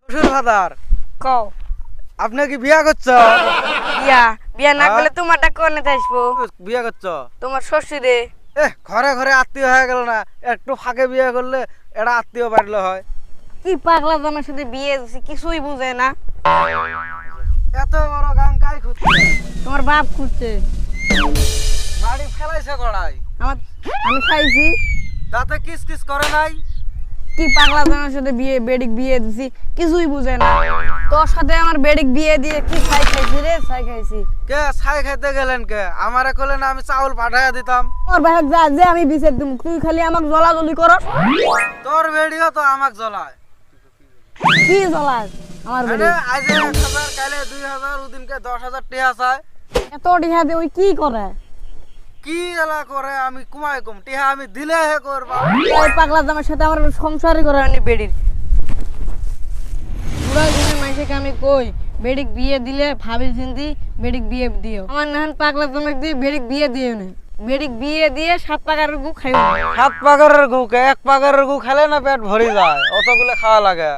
শ্বশুর ফাদার কও আপনি কি বিয়া করছো? বিয়া বিয়া না করলে তোমারটা কোনে আসবো? বিয়া করছো? তোমার শ্বশুরে। ঘরে ঘরে আত্মীয় হয়ে গেল না, একটু ফাঁকে বিয়ে করলে এটা আত্মীয় বাড়লে হয়। কি পাগলা জামার সাথে বিয়ে দিছি, কিছুই বুঝে না। এত বড় গান কাই খুঁজছে? তোমার বাপ খুঁজছে। বাড়ি ফেলাইছে গড়াই। আমি খাইছি। দাঁতে কিস কিস করে নাই? কি পাগলা জামার সাথে বেডিক বিয়ে দিছি, কিছুই বুঝে না। তোর সাথে আমার বেডিক বিয়ে দিয়ে কি ছাই খাইছি রে, ছাই খাইছি। কে ছাই খাইতে গেলেন কে? আমারে কইলেন না আমি চাউল পাঠাইয়া দিতাম। তোর ভাই যা যে আমি বিছের দিম, তুই খালি আমাকে জ্বলাজ্বলি করস। তোর বেডিও তো আমাক জ্বলায়। কি জ্বলাস আমার বেডি? আজ 1000 কালে 2000 ওদিনকে 10000 টিহা চায়। এত টিহা দিয়ে ওই কি করে? কি জ্বালা করে আমি কুমাই কম টিহা আমি দিলে হে করবা। ওই পাগলা জামার সাথে আমার সংসারই করে আমি বেডির। পুরা দিনে মাইসেকে আমি কই বেডিক বিয়ে দিলে ভাবি চিন্তি বেডিক বিয়ে দিও। আমার নাহান পাগলা জামাক দিয়ে বেডিক বিয়ে দিও না। বেডিক বিয়ে দিয়ে 7 পাকারের গু খাইও। 7 পাগারের গু কে 1 পাগারের গু খেলে না পেট ভরে যায়, অতগুলো খাওয়া লাগে।